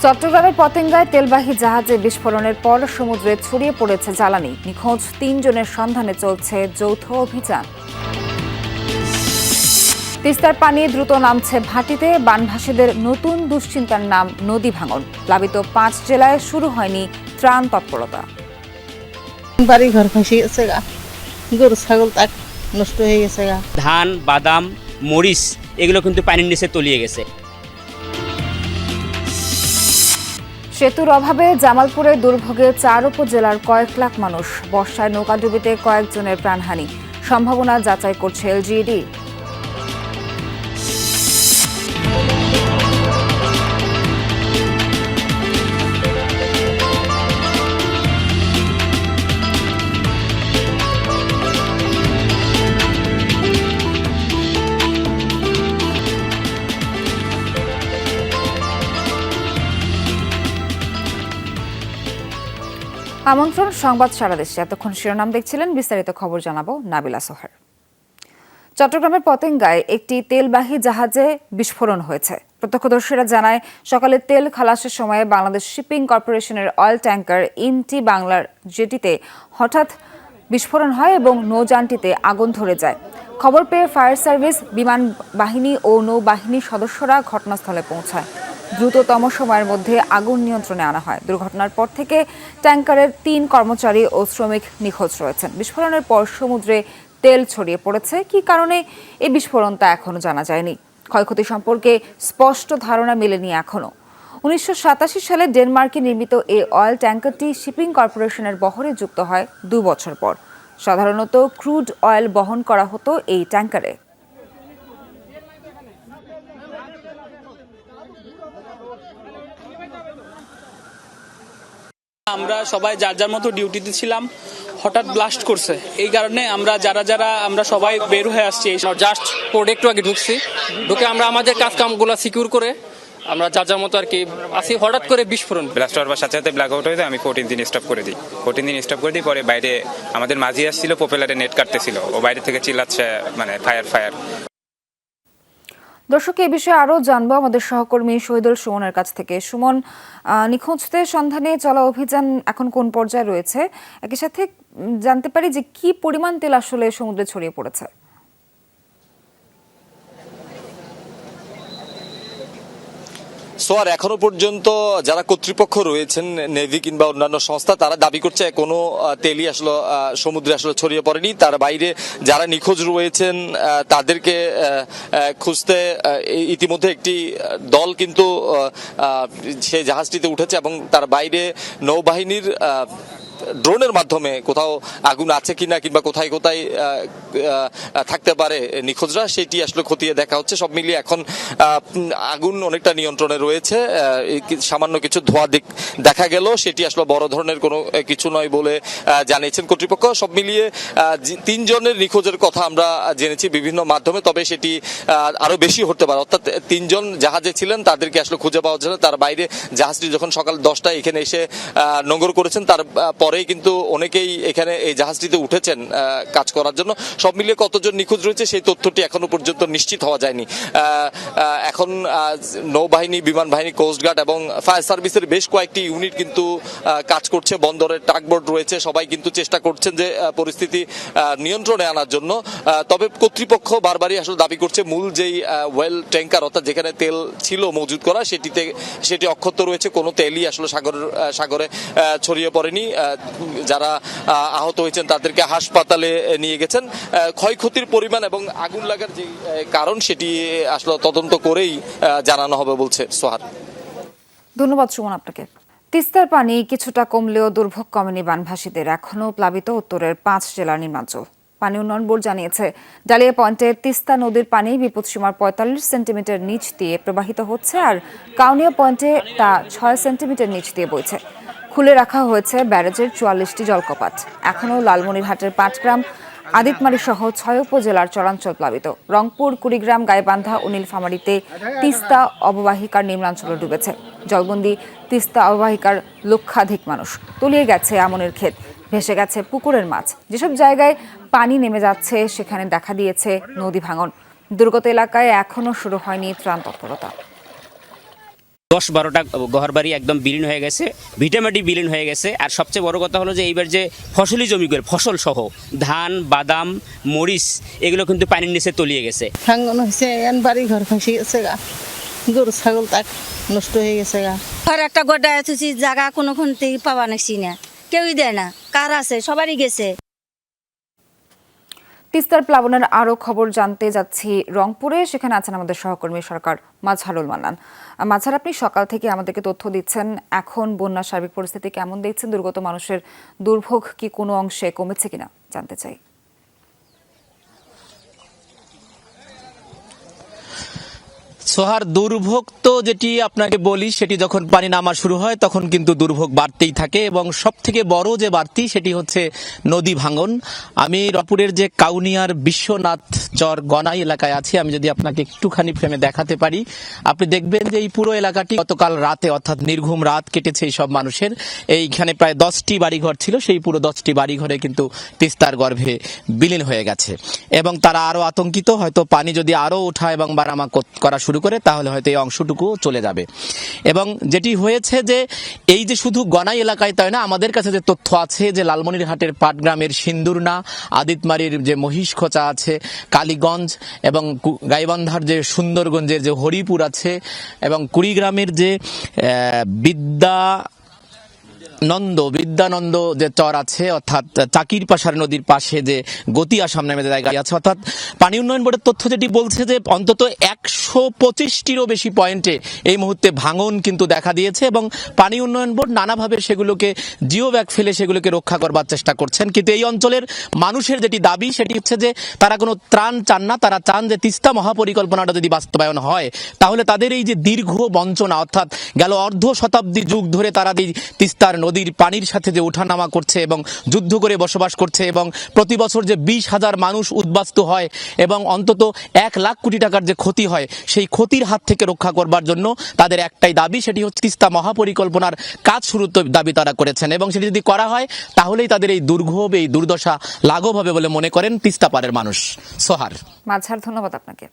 চট্টগ্রামের পতেঙ্গায় তেলবাহী জাহাজে বিস্ফোরণের পর সমুদ্রে ছড়িয়ে পড়েছে জ্বালানি। নিখোঁজ ৩ জনের সন্ধানে চলছে যৌথ অভিযান। তিস্তার পানি দ্রুত নামছে ভাটিতে, বানভাসীদের নতুন দুশ্চিন্তার নাম নদী ভাঙন। প্লাবিত ৫ জেলায় শুরু হয়নি ত্রাণ তৎপরতা। বাড়ি ঘর খসে গেছে গা, গরু ছাগল তাক নষ্ট হয়ে গেছে গা। ধান, বাদাম, মরিচ এগুলো কিন্তু পানির নিচে তলিয়ে গেছে। সেতুর অভাবে জামালপুরে দুর্ভোগে ৪ উপজেলার কয়েক লাখ মানুষ। বর্ষায় নৌকাডুবিতে কয়েকজনের প্রাণহানি। সম্ভাবনা যাচাই করছে এলজিইডি। আমন্ত্রণ সংবাদ সারা দেশে। এতক্ষণ শিরোনাম দেখছিলেন, বিস্তারিত খবর জানাবো নাবিলা সোহার। চট্টগ্রামের পতেঙ্গায় একটি তেলবাহী জাহাজে বিস্ফোরণ হয়েছে। প্রত্যক্ষদর্শীরা জানায়, সকালে তেল খালাসের সময়ে বাংলাদেশ শিপিং কর্পোরেশনের অয়েল ট্যাঙ্কার ইনটি বাংলার জেটিতে হঠাৎ বিস্ফোরণ হয় এবং নৌযানটিতে আগুন ধরে যায়। খবর পেয়ে ফায়ার সার্ভিস, বিমান বাহিনী ও নৌবাহিনীর সদস্যরা ঘটনাস্থলে পৌঁছায়। দ্রুততম সময়ের মধ্যে আগুন নিয়ন্ত্রণে আনা হয়। দুর্ঘটনার পর থেকে ট্যাঙ্কারের ৩ কর্মচারী ও শ্রমিক নিখোঁজ রয়েছেন। বিস্ফোরণের পর সমুদ্রে তেল ছড়িয়ে পড়েছে। কী কারণে এই বিস্ফোরণ তা এখনও জানা যায়নি। ক্ষয়ক্ষতি সম্পর্কে স্পষ্ট ধারণা মেলেনি এখনও। ১৯৮৭ সালে ডেনমার্কে নির্মিত এই অয়েল ট্যাঙ্কারটি শিপিং কর্পোরেশনের বহরে যুক্ত হয় ২ বছর পর। সাধারণত ক্রুড অয়েল বহন করা হতো এই ট্যাঙ্কারে। আমরা সবাই যার যার মতো ডিউটিতে ছিলাম, হঠাৎ ব্লাস্ট করছে। এই কারণে আমরা আমরা সবাই বের হয়ে আসছি। জাস্ট প্রোডাক্ট আগে ঢুকে আমরা আমাদের কাজ কামগুলো সিকিউর করে আমরা যার যার মতো আর কি আসি, হঠাৎ করে বিস্ফোরণ। ব্লাস্ট হওয়ার সাথে সাথে ব্ল্যাক আউট হয়ে যায়। আমি 14 দিন স্টপ করে দিই। পরে বাইরে আমাদের মাঝি আসছিল, পপুলারে নেট কাটতেছিল। ও বাইরে থেকে চিল্লাচ্ছে, মানে ফায়ার। দর্শক, এই বিষয়ে আরও জানবো আমাদের সহকর্মী শহীদুল সুমনের কাছ থেকে। সুমন, নিখোঁজদের সন্ধানে চলা অভিযান এখন কোন পর্যায়ে রয়েছে? একই সাথে জানতে পারি যে কি পরিমাণ তেল আসলে সমুদ্রে ছড়িয়ে পড়েছে? সোয়ার, এখনো পর্যন্ত যারা কর্তৃপক্ষ রয়েছেন, নেভি কিংবা অন্যান্য সংস্থা, তারা দাবি করছে কোনো তেলই আসলে সমুদ্রে আসলে ছড়িয়ে পড়েনি। তার বাইরে যারা নিখোঁজ রয়েছেন তাদেরকে খুঁজতে ইতিমধ্যে একটি দল কিন্তু সেই জাহাজটিতে উঠেছে এবং তার বাইরে নৌবাহিনীর ড্রোনের মাধ্যমে কোথাও আগুন আছে কিনা কিংবা কোথায় থাকতে পারে নিখোঁজরা, সেটি আসলে খতিয়ে দেখা হচ্ছে। সব মিলিয়ে এখন আগুন অনেকটা নিয়ন্ত্রণে রয়েছে। সামান্য কিছু ধোঁয়া দেখা গেল, সেটি আসলে বড় ধরনের কোনো কিছু নয় বলে জানিয়েছেন কর্তৃপক্ষ। সব মিলিয়ে ৩ জনের নিখোঁজের কথা আমরা জেনেছি বিভিন্ন মাধ্যমে, তবে সেটি আরো বেশি হতে পারে। অর্থাৎ ৩ জন জাহাজে ছিলেন, তাদেরকে আসলে খুঁজে পাওয়া যাচ্ছে না। তার বাইরে জাহাজটি যখন সকাল 10টায় এখানে এসে নোঙর করেছেন, তার পরেই কিন্তু অনেকেই এখানে এই জাহাজটিতে উঠেছেন কাজ করার জন্য। সব মিলিয়ে কতজন নিখোঁজ রয়েছে সেই তথ্যটি এখনো পর্যন্ত নিশ্চিত হওয়া যায়নি। এখন নৌবাহিনী, বিমান বাহিনী, কোস্টগার্ড এবং ফায়ার সার্ভিসের বেশ কয়েকটি ইউনিট কিন্তু কাজ করছে। বন্দরের টাগবোট রয়েছে, সবাই কিন্তু চেষ্টা করছেন যে পরিস্থিতি নিয়ন্ত্রণে আনার জন্য। তবে কর্তৃপক্ষ বারবারই আসলে দাবি করছে মূল যেই ওয়েল ট্যাঙ্কার, অর্থাৎ যেখানে তেল ছিল মজুত করা, সেটি অক্ষত রয়েছে। কোনো তেলই আসলে সাগরে ছড়িয়ে পড়েনি। যারা আহত হয়েছেন তাদেরকে হাসপাতালে নিয়ে গেছেন। ক্ষয়ক্ষতির পরিমাণ এবং আগুন লাগার যে কারণ, সেটি আসলে তদন্ত করেই জানানো হবে বলছে সোহার। ধন্যবাদ সুমন আপনাকে। তিস্তার পানি কিছুটা কমলেও দুর্ভোগ কমেনি বানভাসীদের। এখনও প্লাবিত উত্তরের 5 জেলার নিম্নাঞ্চল। পানি উন্নয়ন বোর্ড জানিয়েছে, ডালিয়া পয়েন্টে তিস্তা নদীর পানি বিপদসীমার 45 সেন্টিমিটার নিচ দিয়ে প্রবাহিত হচ্ছে, আর কাউনিয়া পয়েন্টে তা 6 সেন্টিমিটার নিচ দিয়ে বইছে। খুলে রাখা হয়েছে ব্যারেজের 44টি জলকপাট। এখনও লালমনিরহাটের পাটগ্রাম, আদিতমারি সহ 6 উপজেলার চরাঞ্চল প্লাবিত। রংপুর, কুড়িগ্রাম, গাইবান্ধা ও নীলফামারীতে তিস্তা অববাহিকার নিম্নাঞ্চল ডুবেছে। জলবন্দি তিস্তা অববাহিকার লক্ষাধিক মানুষ। তলিয়ে গেছে আমনের ক্ষেত, ভেসে গেছে পুকুরের মাছ। যেসব জায়গায় পানি নেমে যাচ্ছে সেখানে দেখা দিয়েছে নদী ভাঙন। দুর্গত এলাকায় এখনও শুরু হয়নি ত্রাণ তৎপরতা। 10-12টা ঘরবাড়ি একদম বিলীন হয়ে গেছে, ভিটামাটি বিলীন হয়ে গেছে। আর সবচেয়ে বড় কথা হলো যে এইবার যে ফসলি জমিগুলো ফসল সহ ধান, বাদাম, মরিচ এগুলো কিন্তু পানির নিচে তলিয়ে গেছে। ভাঙন হয়েছে এন বাড়ি ঘর খসে গেছে গা, গরু ছাগল তাক নষ্ট হয়ে গেছে গা। ঘর একটা গোটায় থুছি, জায়গা কোনো থেকে পাবা নাছি না, কেউই দেয় না, কার আছে সবারই গেছে। তিস্তার প্লাবনের আরও খবর জানতে যাচ্ছি রংপুরে, সেখানে আছেন আমাদের সহকর্মী সরকার মাজহারুল মান্নান। মাজহার, আপনি সকাল থেকে আমাদেরকে তথ্য দিচ্ছেন, এখন বন্যার সার্বিক পরিস্থিতি কেমন দেখছেন? দুর্গত মানুষের দুর্ভোগ কি কোনো অংশে কমেছে কিনা জানতে চাই। সোহার, দুর্ভোগ তো যেটি আপনাকে বলি, সেটি যখন পানি নামা শুরু হয় তখন কিন্তু দুর্ভোগ বাড়তেই থাকে, এবং সব থেকে বড় যে বাড়তি সেটি হচ্ছে নদী ভাঙন। আমি রংপুরের যে কাউনিয়ার বিশ্বনাথ চর গনাই এলাকায় আছি। আমি যদি আপনাকে একটুখানি ফ্রেমে দেখাতে পারি, আপনি দেখবেন যে এই পুরো এলাকাটি গতকাল রাতে, অর্থাৎ নির্ঘুম রাত কেটেছে এই সব মানুষের। এইখানে প্রায় 10টি বাড়িঘর ছিল, সেই পুরো 10টি বাড়িঘরে কিন্তু তিস্তার গর্ভে বিলীন হয়ে গেছে, এবং তারা আরো আতঙ্কিত, হয়তো পানি যদি আরো ওঠা এবং বাড়ামা করা শুরু করে তাহলে হয়তো এই অংশটুকু চলে যাবে। এবং যেটি হয়েছে যে এই যে শুধু গনাই এলাকায় তাই না, আমাদের কাছে যে তথ্য আছে যে লালমনিরহাটের পাটগ্রামের সিন্দুরনা, আদিতমারির যে মহিষখোঁচা আছে, কালীগঞ্জ এবং গাইবান্ধার যে সুন্দরগঞ্জের যে হরিপুর আছে, এবং কুড়িগ্রামের যে বিদ্যানন্দ যে চর আছে, অর্থাৎ চাকির পাশার নদীর পাশে যে গতি আসাম নামে জায়গা আছে, অর্থাৎ পানি উন্নয়ন বোর্ডের তথ্য যেটি বলছে যে অন্তত 125টিরও বেশি পয়েন্টে এই মুহূর্তে ভাঙন কিন্তু দেখা দিয়েছে, এবং পানি উন্নয়ন বোর্ড নানাভাবে সেগুলোকে জিও ব্যাগ ফেলে সেগুলোকে রক্ষা করবার চেষ্টা করছেন। কিন্তু এই অঞ্চলের মানুষের যেটি দাবি সেটি হচ্ছে যে তারা কোনো ত্রাণ চান না, তারা চান যে তিস্তা মহাপরিকল্পনাটা যদি বাস্তবায়ন হয় তাহলে তাদের এই যে দীর্ঘ বঞ্চনা, অর্থাৎ গেল অর্ধ শতাব্দী যুগ ধরে তারা তিস্তার নদীর পানির সাথে যে ওঠানামা করছে এবং যুদ্ধ করে বসবাস করছে, এবং প্রতি বছর যে 20,000 মানুষ উদ্বাস্তু হয় এবং অন্তত 1 লাখ কোটি টাকার যে ক্ষতি হয়, সেই ক্ষতির হাত থেকে রক্ষা করবার জন্য তাদের একটাই দাবি, সেটি হচ্ছে তিস্তা মহাপরিকল্পনার কাজ শুরুর দাবি তারা করেছেন, এবং সেটি যদি করা হয় তাহলেই তাদের এই দুর্ভোগ, এই দুর্দশা লাঘব হবে বলে মনে করেন তিস্তা পাড়ের মানুষ। সোহার। মাজহার, ধন্যবাদ আপনাকে।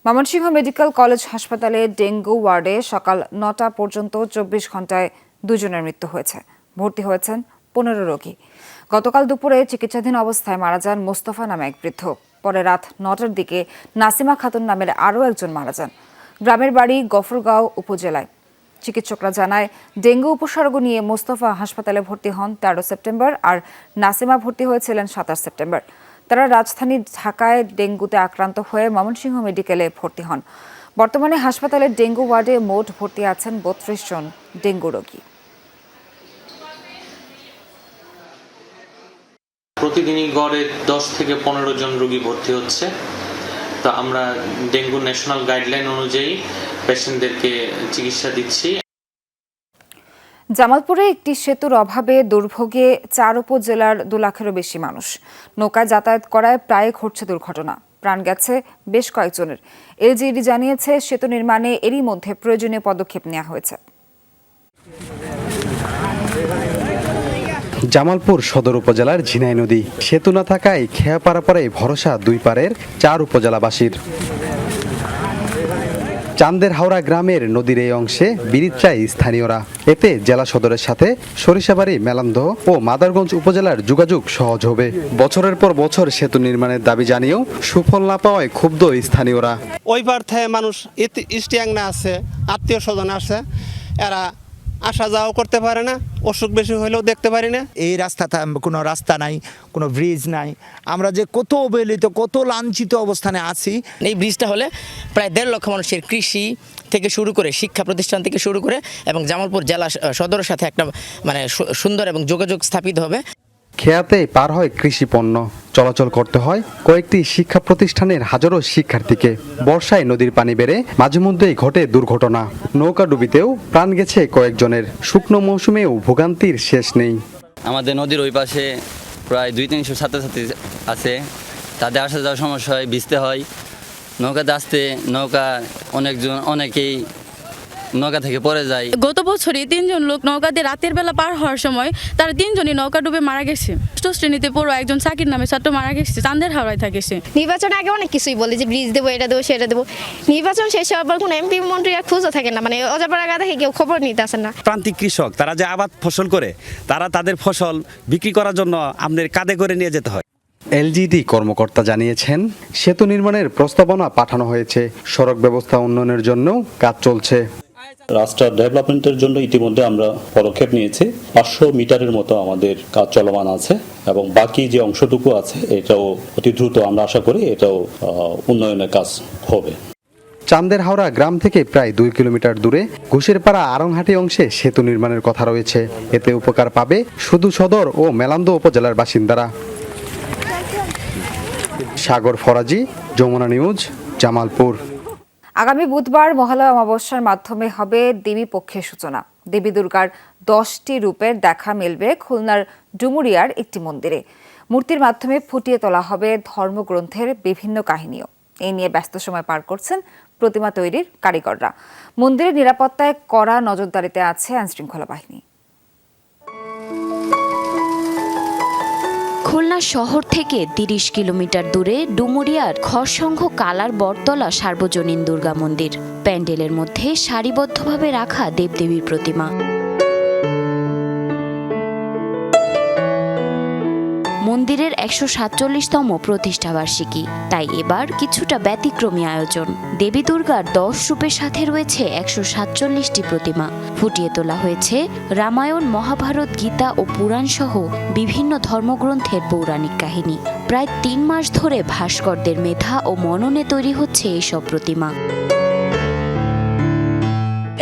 ময়মনসিংহ মেডিকেল কলেজ হাসপাতালে ডেঙ্গু ওয়ার্ডে সকাল 9টা পর্যন্ত 24 ঘন্টায় 2 জনের মৃত্যু হয়েছে। ভর্তি হয়েছেন 15 রোগী। গতকাল দুপুরে চিকিৎসাধীন অবস্থায় মারা যান মোস্তফা নামে এক বৃদ্ধ। পরে রাত 9টার দিকে নাসিমা খাতুন নামের আরও একজন মারা যান। গ্রামের বাড়ি গফরগাঁও উপজেলায়। চিকিৎসকরা জানায়, ডেঙ্গু উপসর্গ নিয়ে মোস্তফা হাসপাতালে ভর্তি হন 13 সেপ্টেম্বর, আর নাসিমা ভর্তি হয়েছিলেন 27 সেপ্টেম্বর। তারা রাজধানী ঢাকায় ডেঙ্গুতে আক্রান্ত হয়ে ময়মনসিংহ মেডিকেলে ভর্তি হন। বর্তমানে হাসপাতালের ডেঙ্গু ওয়ার্ডে মোট ভর্তি আছেন 32 জন ডেঙ্গু রোগী। প্রতিদিনই গড়ে 10 থেকে 15 জন রোগী ভর্তি হচ্ছে। তো আমরা ডেঙ্গু ন্যাশনাল গাইডলাইন অনুযায়ী পেশেন্টদেরকে চিকিৎসা দিচ্ছি। জামালপুরে একটি সেতুর অভাবে দুর্ভোগে 4 উপজেলার 2 লাখেরও বেশি মানুষ। নৌকায় যাতায়াত করায় প্রায় ঘটছে দুর্ঘটনা, প্রাণ গেছে বেশ কয়েকজনের। এলজিইডি জানিয়েছে, সেতু নির্মাণে এরই মধ্যে প্রয়োজনীয় পদক্ষেপ নেওয়া হয়েছে। জামালপুর সদর উপজেলার ঝিনাই নদী সেতু না থাকায় খেয়া পারাপারে ভরসা 2 পারের 4 উপজেলাবাসীর। চান্দের হাওড়া গ্রামের নদীর এই অংশে ব্রিজ চায় স্থানীয়রা। এতে জেলা সদরের সাথে সরিষাবাড়ি, মেলান্দহ ও মাদারগঞ্জ উপজেলার যোগাযোগ সহজ হবে। বছরের পর বছর সেতু নির্মাণের দাবি জানিয়েও সুফল না পাওয়ায় ক্ষুব্ধ স্থানীয়রা। ওই পার থেকে মানুষ ইস্টিয়াংনা আছে, আত্মীয় স্বজন আছে, এরা আসা যাওয়া করতে পারে না, অসুখ বেশি হলেও দেখতে পারি না। এই রাস্তাটা কোনো রাস্তা নাই, কোনো ব্রিজ নাই, আমরা যে কত অবহেলিত, কত লাঞ্ছিত অবস্থানে আছি। এই ব্রিজটা হলে প্রায় 1.5 লক্ষ মানুষের কৃষি থেকে শুরু করে শিক্ষা প্রতিষ্ঠান থেকে শুরু করে এবং জামালপুর জেলা সদরের সাথে একটা সুন্দর এবং যোগাযোগ স্থাপিত হবে। খেয়াতে পার হয় কৃষি পণ্য, চলাচল করতে হয় কয়েকটি শিক্ষা প্রতিষ্ঠানের হাজারো শিক্ষার্থীকে। বর্ষায় নদীর পানি বেড়ে মাঝে মধ্যেই ঘটে দুর্ঘটনা। নৌকা ডুবিতেও প্রাণ গেছে কয়েকজনের। শুকনো মৌসুমেও ভোগান্তির শেষ নেই। আমাদের নদীর ওই পাশে প্রায় 200-300 ছাত্রছাত্রী আছে, তাদের আসা যাওয়ার সমস্যা হয়, ভিজতে হয়। নৌকাতে আসতে নৌকা অনেকেই নৌকা থেকে পড়ে যায়। গত বছরই 3 জন লোক নৌকা দিয়ে রাতের বেলা পার হওয়ার সময় তারা 3 জনই নৌকা ডুবে মারা গেছে। 6ষ্ঠ শ্রেণীতে পড়ো একজন সাকির নামে ছাত্র মারা গেছে, চাঁদের হাওড়ায় থাকে সে। নির্বাচনের আগে অনেক কিছুই বলে যে ব্রিজ দেবো, এটা দেবো, সেটা দেবো। নির্বাচন শেষ হওয়ার পর কোনো এমপি মন্ত্রী আর খুঁজও থাকে না, মানে অজাপাড়া গা থেকে কেউ খবর নিতে আসে না। প্রান্তিক কৃষক তারা যে আবাদ ফসল করে, তারা তাদের ফসল বিক্রি করার জন্য আপনার কাঁধে করে নিয়ে যেতে হয়। এলজিডি কর্মকর্তা জানিয়েছেন, সেতু নির্মাণের প্রস্তাবনা পাঠানো হয়েছে, সড়ক ব্যবস্থা উন্নয়নের জন্য কাজ চলছে। রাস্তা ডেভেলপমেন্টের জন্য ইতিমধ্যে আমরা পদক্ষেপ নিয়েছি। 500 মিটারের মতো আমাদের কাজ চলমান আছে এবং বাকি যে অংশটুকু আছে এটাও অতি দ্রুত আমরা আশা করি এটাও উন্নয়নের কাজ হবে। চান্দের হাওড়া গ্রাম থেকে প্রায় 2 কিলোমিটার দূরে ঘুষেরপাড়া আরংহাটি অংশে সেতু নির্মাণের কথা রয়েছে। এতে উপকার পাবে শুধু সদর ও মেলান্দ উপজেলার বাসিন্দারা। সাগর ফরাজি, যমুনা নিউজ, জামালপুর। আগামী বুধবার মহালয়া অমাবস্যার মাধ্যমে হবে দেবী পক্ষের সূচনা। দেবী দুর্গার 10টি রূপের দেখা মিলবে খুলনার ডুমুরিয়ার একটি মন্দিরে। মূর্তির মাধ্যমে ফুটিয়ে তোলা হবে ধর্মগ্রন্থের বিভিন্ন কাহিনীও। এই নিয়ে ব্যস্ত সময় পার করছেন প্রতিমা তৈরির কারিগররা। মন্দিরের নিরাপত্তায় কড়া নজরদারিতে আছে আইনশৃঙ্খলা বাহিনী। খুলনা শহর থেকে 30 কিলোমিটার দূরে ডুমুরিয়ার খড়সংঘ কালার বটতলা সার্বজনীন দুর্গা মন্দির। প্যান্ডেলের মধ্যে সারিবদ্ধভাবে রাখা দেবদেবীর প্রতিমা। মন্দিরের 147তম প্রতিষ্ঠাবার্ষিকী, তাই এবার কিছুটা ব্যতিক্রমী আয়োজন। দেবী দুর্গার 10 রূপের সাথে রয়েছে 147টি প্রতিমা। ফুটিয়ে তোলা হয়েছে রামায়ণ, মহাভারত, গীতা ও পুরাণ সহ বিভিন্ন ধর্মগ্রন্থের পৌরাণিক কাহিনী। প্রায় 3 মাস ধরে ভাস্করদের মেধা ও মননে তৈরি হচ্ছে এইসব প্রতিমা।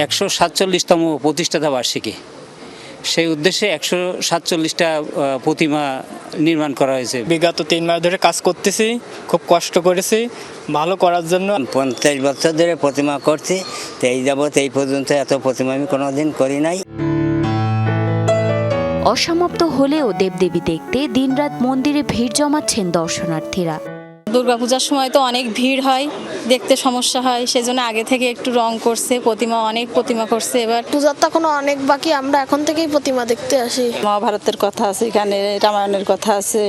147তম প্রতিষ্ঠাতা বার্ষিকী, সেই উদ্দেশ্যে 147টা প্রতিমা নির্মাণ করা হয়েছে। বিগত 3 মাস ধরে কাজ করতেছি, খুব কষ্ট করেছি ভালো করার জন্য। 50 বছর ধরে প্রতিমা করছি, তো এই যাবৎ এই পর্যন্ত এত প্রতিমা আমি কোনোদিন করি নাই। অসমাপ্ত হলেও দেবদেবী দেখতে দিনরাত মন্দিরে ভিড় জমাচ্ছেন দর্শনার্থীরা। দুর্গাপূজার সময় তো অনেক ভিড় হয়, দেখতে সমস্যা হয়, সেজন্য আগে থেকে একটু রং করছে, অনেক প্রতিমা করছে। এবার পূজার তো এখনো অনেক বাকি, আমরা এখন থেকেই প্রতিমা দেখতে আসি। মহাভারতের কথা আছে এখানে, রামায়ণের কথা আছে,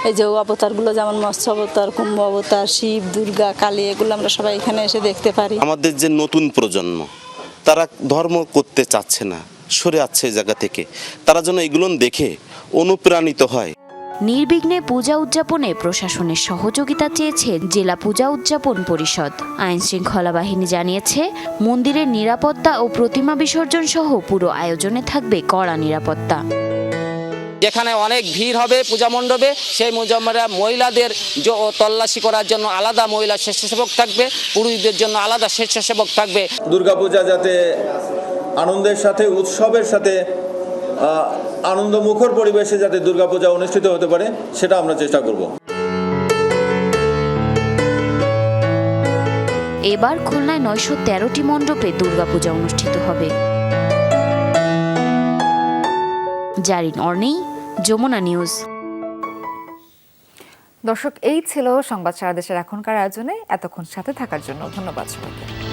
এই যে অবতারগুলো যেমন মৎস্য অবতার, কুম্ভ অবতার, শিব, দুর্গা, কালী, এগুলো আমরা সবাই এখানে এসে দেখতে পারি। আমাদের যে নতুন প্রজন্ম, তারা ধর্ম করতে চাচ্ছে না, সরে যাচ্ছে এই জায়গা থেকে, তারা যেন এগুলো দেখে অনুপ্রাণিত হয়। নির্বিঘ্নে পূজা উদযাপনে প্রশাসনের সহযোগিতা চেয়েছে জেলা পূজা উদযাপন পরিষদ। আইন শৃঙ্খলা বাহিনী জানিয়েছে, মন্দিরের নিরাপত্তা ও প্রতিমা বিসর্জন সহ পুরো আয়োজনে থাকবে কড়া নিরাপত্তা। যেখানে অনেক ভিড় হবে পূজা মণ্ডপে, সেই মহিলাদের তল্লাশি করার জন্য আলাদা মহিলা স্বেচ্ছাসেবক থাকবে, পুরুষদের জন্য আলাদা স্বেচ্ছাসেবক থাকবে। দুর্গাপূজা যাতে আনন্দের সাথে, উৎসবের সাথে, আনন্দমুখর পরিবেশে যাতে দুর্গাপূজা অনুষ্ঠিত হতে পারে, সেটা আমরা চেষ্টা করব। এবার খুলনায় 913টি মণ্ডপে দুর্গাপূজা অনুষ্ঠিত হবে। জারিন অর্নি, যমুনা নিউজ। দর্শক, এই ছিল সংবাদ সারা দেশের এখনকার আয়োজনে। এতক্ষণ সাথে থাকার জন্য ধন্যবাদ সবাইকে।